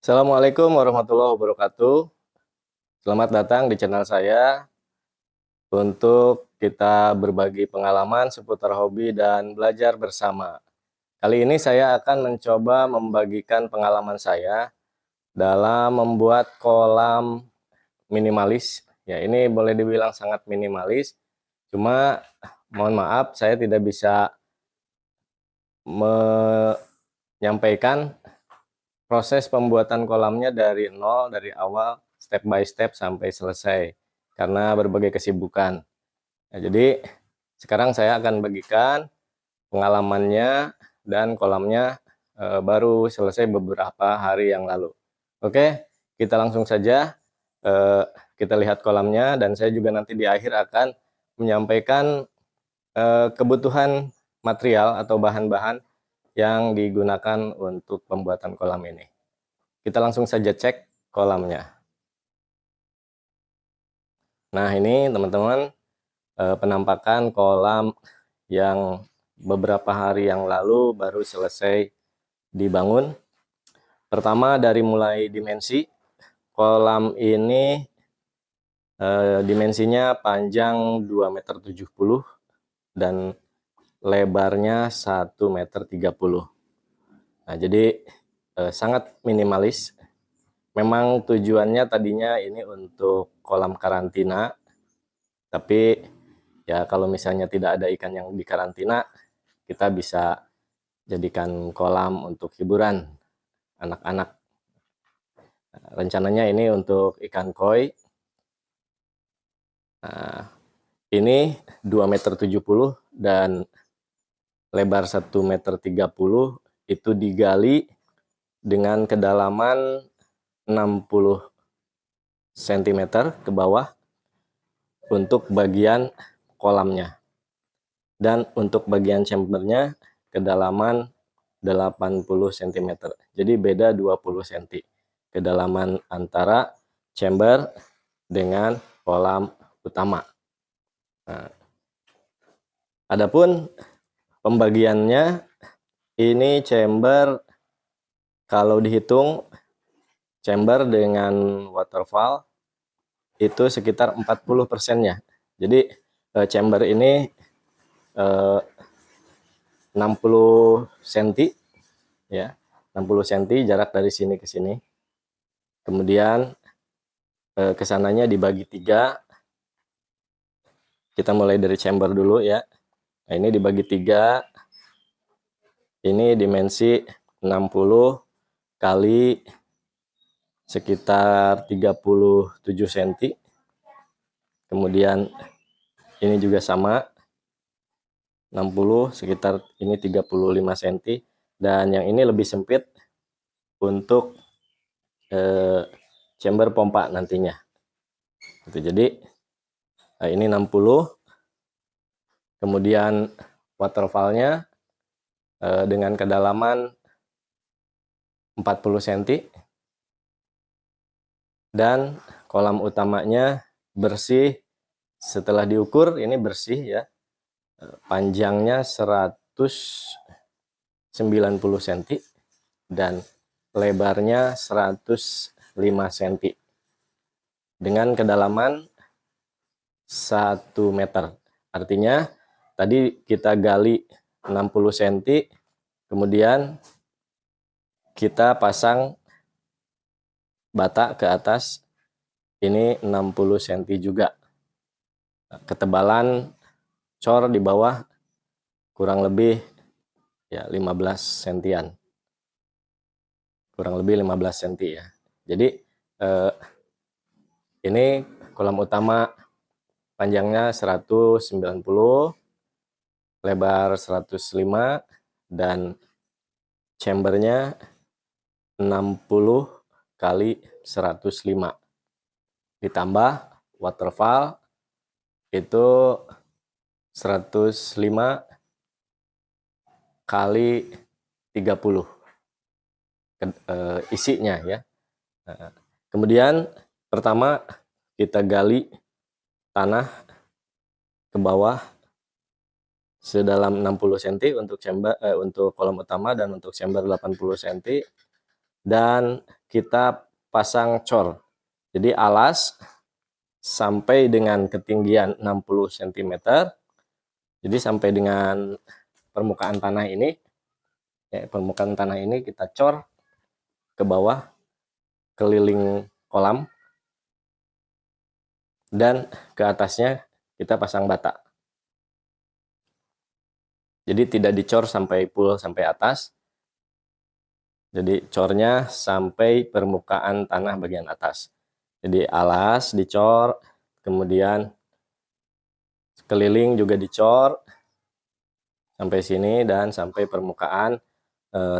Assalamualaikum warahmatullahi wabarakatuh. Selamat datang di channel saya untuk kita berbagi pengalaman seputar hobi dan belajar bersama. Kali ini saya akan mencoba membagikan pengalaman saya dalam membuat kolam minimalis. Ya, ini boleh dibilang sangat minimalis. Cuma mohon maaf saya tidak bisa menyampaikan proses pembuatan kolamnya dari nol, dari awal, step by step sampai selesai, karena berbagai kesibukan. Nah, jadi sekarang saya akan bagikan pengalamannya dan kolamnya baru selesai beberapa hari yang lalu. Oke, kita langsung saja kita lihat kolamnya, dan saya juga nanti di akhir akan menyampaikan kebutuhan material atau bahan-bahan yang digunakan untuk pembuatan kolam ini. Kita langsung saja cek kolamnya. Nah, ini teman-teman penampakan kolam yang beberapa hari yang lalu baru selesai dibangun. Pertama dari mulai dimensi. Kolam ini dimensinya panjang 2,70 meter dan lebarnya 1,30 meter. Nah, jadi sangat minimalis. Memang tujuannya tadinya ini untuk kolam karantina, tapi ya kalau misalnya tidak ada ikan yang dikarantina, kita bisa jadikan kolam untuk hiburan anak-anak. Rencananya ini untuk ikan koi. Nah, ini 2,70 meter dan lebar 1,30 meter, itu digali dengan kedalaman 60 cm ke bawah untuk bagian kolamnya. Dan untuk bagian chambernya kedalaman 80 cm. Jadi beda 20 cm kedalaman antara chamber dengan kolam utama. Nah, adapun pembagiannya, ini chamber kalau dihitung chamber dengan waterfall itu sekitar 40%-nya. Jadi chamber ini 60 cm ya, 60 cm jarak dari sini ke sini. Kemudian kesananya dibagi 3. Kita mulai dari chamber dulu ya. Nah, ini dibagi 3. Ini dimensi 60 kali sekitar 37 cm. Kemudian ini juga sama 60, sekitar ini 35 cm, dan yang ini lebih sempit untuk chamber pompa nantinya. Jadi ini 60, kemudian waterfallnya dengan kedalaman 40 cm, dan kolam utamanya bersih setelah diukur, ini bersih ya, panjangnya 190 cm dan lebarnya 105 cm dengan kedalaman 1 meter. Artinya tadi kita gali 60 cm, kemudian kita pasang bata ke atas, ini 60 cm juga. Ketebalan cor di bawah kurang lebih ya 15 sentian. Kurang lebih 15 cm ya. Jadi ini kolam utama panjangnya 190, lebar 105, dan chambernya 60 kali 105. Ditambah waterfall itu 105 kali 30 isinya ya. Kemudian pertama kita gali tanah ke bawah sedalam 60 cm untuk chamber untuk kolam utama, dan untuk chamber 80 cm, dan kita pasang cor. Jadi alas sampai dengan ketinggian 60 cm. Jadi sampai dengan permukaan tanah ini, permukaan tanah ini kita cor ke bawah keliling kolam, dan ke atasnya kita pasang bata. Jadi tidak dicor sampai full sampai atas. Jadi cornya sampai permukaan tanah bagian atas. Jadi alas dicor, kemudian keliling juga dicor sampai sini dan sampai permukaan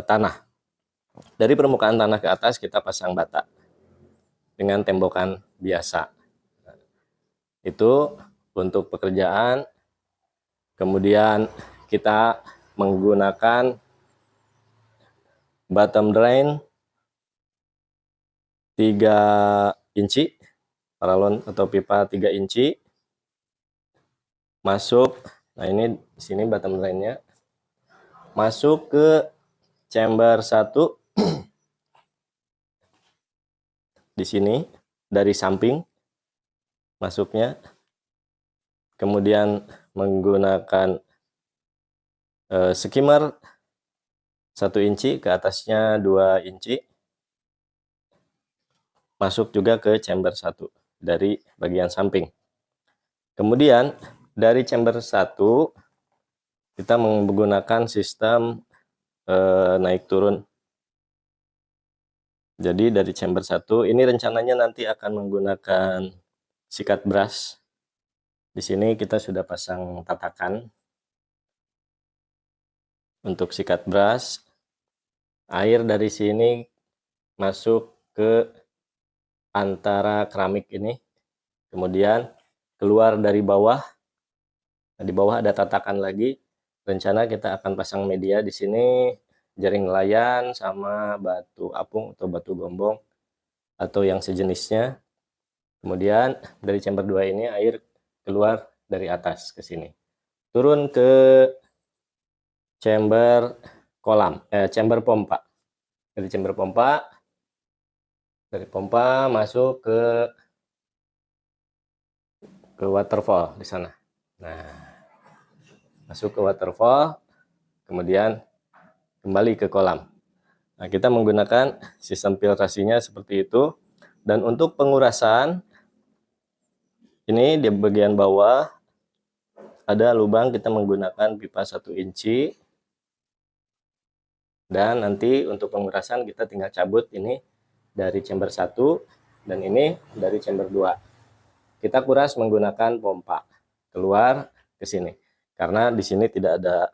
tanah. Dari permukaan tanah ke atas kita pasang bata dengan tembokan biasa. Itu untuk pekerjaan. Kemudian kita menggunakan bottom drain 3 inci, paralon atau pipa 3 inci masuk. Nah, ini di sini bottom drainnya masuk ke chamber 1 di sini dari samping masuknya. Kemudian menggunakan skimmer 1 inci, ke atasnya 2 inci masuk juga ke chamber 1 dari bagian samping. Kemudian dari chamber 1 kita menggunakan sistem naik turun. Jadi dari chamber 1 ini rencananya nanti akan menggunakan sikat brush. Di sini kita sudah pasang tatakan untuk sikat brush. Air dari sini masuk ke antara keramik ini, kemudian keluar dari bawah. Nah, di bawah ada tatakan lagi. Rencana kita akan pasang media di sini, jaring nelayan sama batu apung atau batu gombong atau yang sejenisnya. Kemudian dari chamber 2 ini air keluar dari atas ke sini, turun ke chamber kolam, chamber pompa. Dari chamber pompa, dari pompa masuk ke waterfall di sana. Nah, masuk ke waterfall, kemudian kembali ke kolam. Nah, kita menggunakan sistem filtrasinya seperti itu. Dan untuk pengurasan, ini di bagian bawah ada lubang, kita menggunakan pipa 1 inci. Dan nanti untuk pengurasan kita tinggal cabut ini dari chamber 1 dan ini dari chamber 2. Kita kuras menggunakan pompa keluar ke sini. Karena di sini tidak ada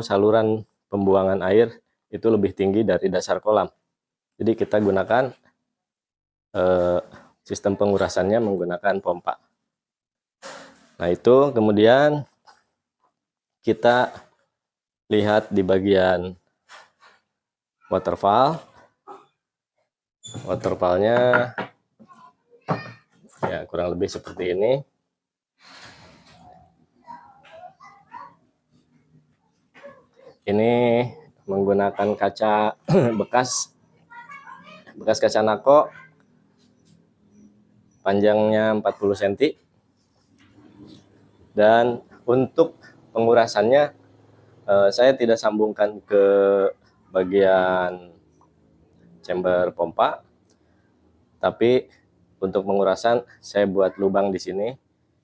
saluran pembuangan air itu lebih tinggi dari dasar kolam. Jadi kita gunakan sistem pengurasannya menggunakan pompa. Nah, itu kemudian kita lihat di bagian waterfall. Waterfallnya ya kurang lebih seperti ini. Ini menggunakan kaca bekas kaca nako, panjangnya 40 cm. Dan untuk pengurasannya saya tidak sambungkan ke bagian chamber pompa, tapi untuk pengurasan saya buat lubang di sini.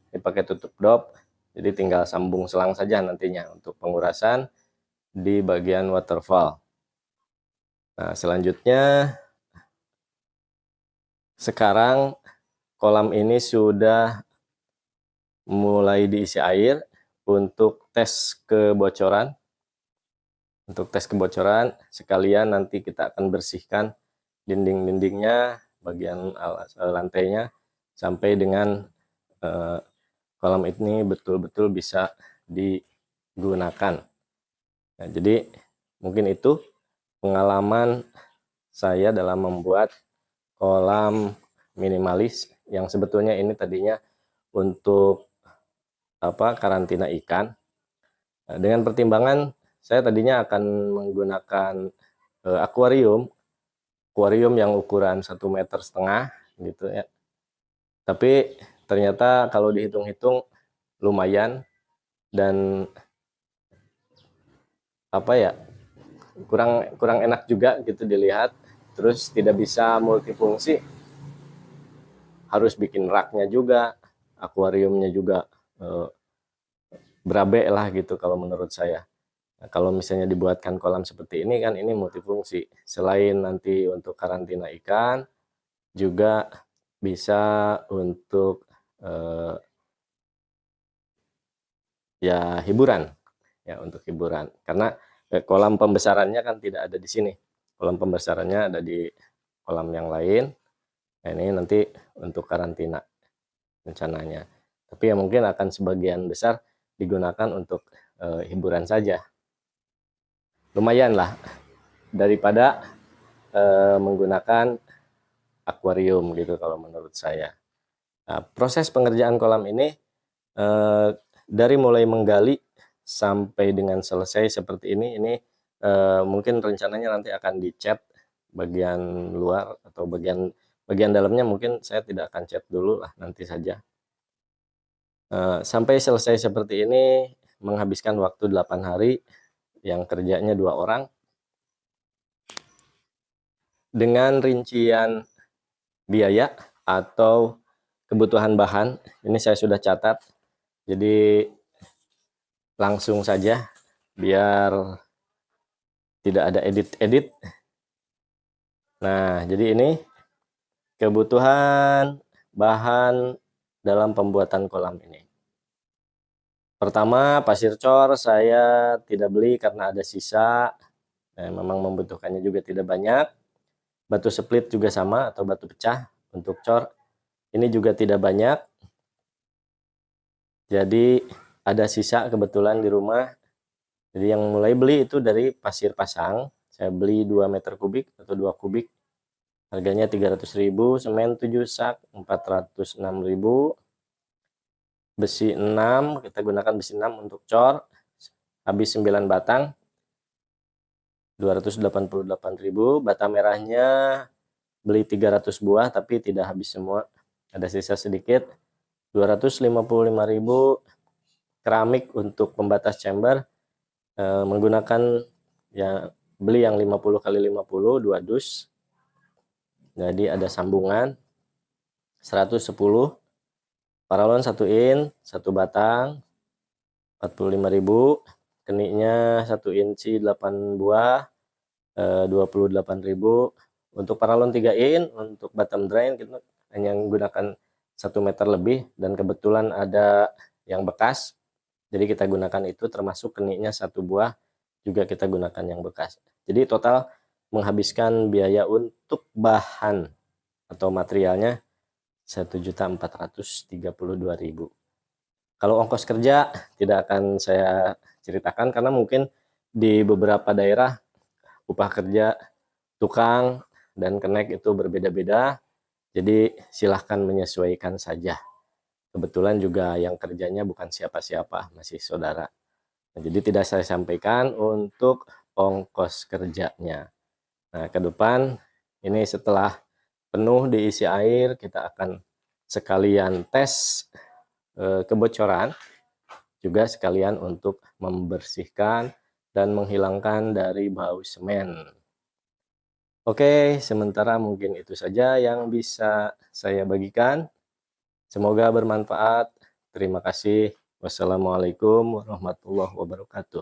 Ini pakai tutup dop, jadi tinggal sambung selang saja nantinya untuk pengurasan di bagian waterfall. Nah, selanjutnya sekarang kolam ini sudah mulai diisi air untuk tes kebocoran. Untuk tes kebocoran sekalian nanti kita akan bersihkan dinding-dindingnya, bagian lantainya, sampai dengan kolam ini betul-betul bisa digunakan. Nah, jadi mungkin itu pengalaman saya dalam membuat kolam minimalis yang sebetulnya ini tadinya untuk karantina ikan. Nah, dengan pertimbangan saya tadinya akan menggunakan akuarium, akuarium yang ukuran 1,5 meter gitu ya. Tapi ternyata kalau dihitung-hitung lumayan, dan apa ya, kurang enak juga gitu dilihat. Terus tidak bisa multifungsi, harus bikin raknya juga, akuariumnya juga berabe lah gitu kalau menurut saya. Nah, kalau misalnya dibuatkan kolam seperti ini kan, ini multifungsi. Selain nanti untuk karantina ikan, juga bisa untuk ya hiburan, ya untuk hiburan. Karena kolam pembesarannya kan tidak ada di sini. Kolam pembesarannya ada di kolam yang lain. Nah, ini nanti untuk karantina rencananya. Tapi ya mungkin akan sebagian besar digunakan untuk hiburan saja. Lumayan lah daripada menggunakan akuarium gitu kalau menurut saya. Nah, proses pengerjaan kolam ini dari mulai menggali sampai dengan selesai seperti ini mungkin rencananya nanti akan dicat bagian luar, atau bagian dalamnya mungkin saya tidak akan cat dulu lah, nanti saja. Sampai selesai seperti ini menghabiskan waktu 8 hari, yang kerjanya 2 orang. Dengan rincian biaya atau kebutuhan bahan, ini saya sudah catat. Jadi langsung saja biar tidak ada edit-edit. Nah, jadi ini kebutuhan bahan dalam pembuatan kolam ini. Pertama, pasir cor saya tidak beli karena ada sisa. Memang membutuhkannya juga tidak banyak. Batu split juga sama, atau batu pecah untuk cor. Ini juga tidak banyak. Jadi ada sisa kebetulan di rumah. Jadi yang mulai beli itu dari pasir pasang. Saya beli 2 meter kubik atau 2 kubik. Harganya 300.000, semen 7 sak 406.000. Besi 6, kita gunakan besi 6 untuk cor. Habis 9 batang 288.000. Bata merahnya beli 300 buah tapi tidak habis semua, ada sisa sedikit. 255.000. Keramik untuk pembatas chamber, menggunakan ya beli yang 50 kali 50 2 dus. Jadi ada sambungan 110. Paralon 1 in 1 batang 45.000. Keniknya 1 inci 8 buah 28.000. Untuk paralon 3 in untuk bottom drain kita hanya menggunakan 1 meter lebih, dan kebetulan ada yang bekas, jadi kita gunakan itu, termasuk keniknya 1 buah juga kita gunakan yang bekas. Jadi total menghabiskan biaya untuk bahan atau materialnya 1.432.000. Kalau ongkos kerja tidak akan saya ceritakan karena mungkin di beberapa daerah upah kerja tukang dan kenek itu berbeda-beda. Jadi silahkan menyesuaikan saja. Kebetulan juga yang kerjanya bukan siapa-siapa, masih saudara. Nah, jadi tidak saya sampaikan untuk ongkos kerjanya. Nah, ke depan ini setelah penuh diisi air, kita akan sekalian tes kebocoran, juga sekalian untuk membersihkan dan menghilangkan dari bau semen. Oke, sementara mungkin itu saja yang bisa saya bagikan. Semoga bermanfaat. Terima kasih. Wassalamualaikum warahmatullahi wabarakatuh.